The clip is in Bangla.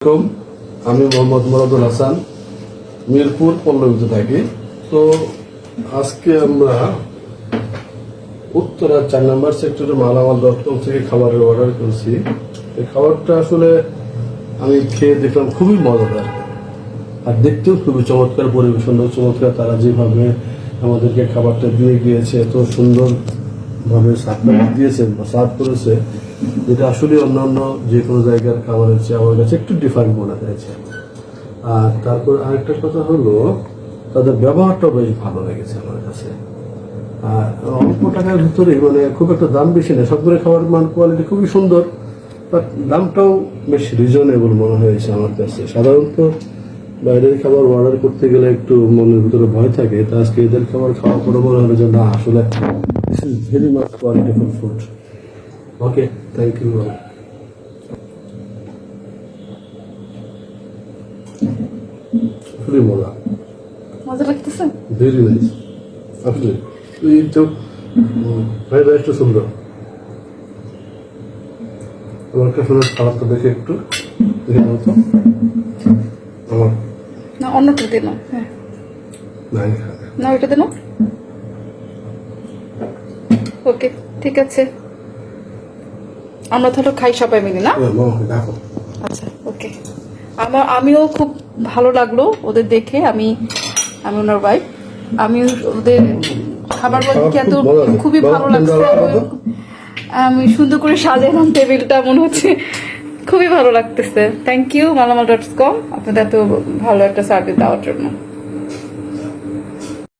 আসসালামু আলাইকুম, আমি মোহাম্মদ মুরাদুল হাসান, মিরপুর পল্লবীতে থাকি। তো আজকে আমরা উত্তরা 4 নম্বর সেক্টরে মালামাল.com থেকে খাবারের অর্ডার করেছি। এই খাবারটা আসলে আমি খেয়ে দেখলাম খুবই মজাদার, আর দেখতেও খুবই চমৎকার, পরিবেশন চমৎকার। তারা যেভাবে আমাদেরকে খাবারটা দিয়ে গিয়েছে, এত সুন্দরভাবে সার্ভ দিয়েছেন বা সার্ভ করেছে, যেটা আসলে অন্যান্য যে কোনো জায়গার খাবারের চেয়ে আমার কাছে একটু ডিফারেন্ট মনে হয়েছে। আর তারপর আরেকটা কথা হলো, তাদের ব্যবহারটাও বেশ ভালো লেগেছে আমার কাছে। আর অল্প টাকার ভিতরে, মানে খুব একটা দাম বেশি নেই, সবগুলো খাবার মান কোয়ালিটি খুবই সুন্দর, বাট দামটাও বেশ রিজনেবল মনে হয়েছে আমার কাছে। সাধারণত বাইরের খাবার অর্ডার করতে গেলে একটু মনের ভিতরে ভয় থাকে, তা আজকে এদের খাবার খাওয়ার পরে মনে হলো যে না, আসলে this is very much qualityful food. Okay, thank you. খুবই মজা লাগতেছে। ভেরি নাইস, আসলে তুই তো ফ্রাইড রাইসটা সুন্দর। আমার কাছে খাবারটা দেখে একটু দেখে দাও তো। আমার না, অন্যটা দিন। হ্যাঁ, নাই, না ওইটা দিন। ওকে, ঠিক আছে, আমরা তাহলে খাই সবাই মিলে, না? দেখো। আচ্ছা, ওকে। আমিও খুব ভালো লাগলো ওদের দেখে। আমি ওনার ওয়াইফ। আমি ওদের খাবার বলতে এত খুবই ভালো লাগছে। আমি সুন্দর করে সাজালাম টেবিলটা, মনে হচ্ছে খুবই ভালো লাগতেছে। থ্যাংক ইউ মালামাল.com, আপনাদের এত ভালো একটা সার্ভিস দেওয়ার জন্য।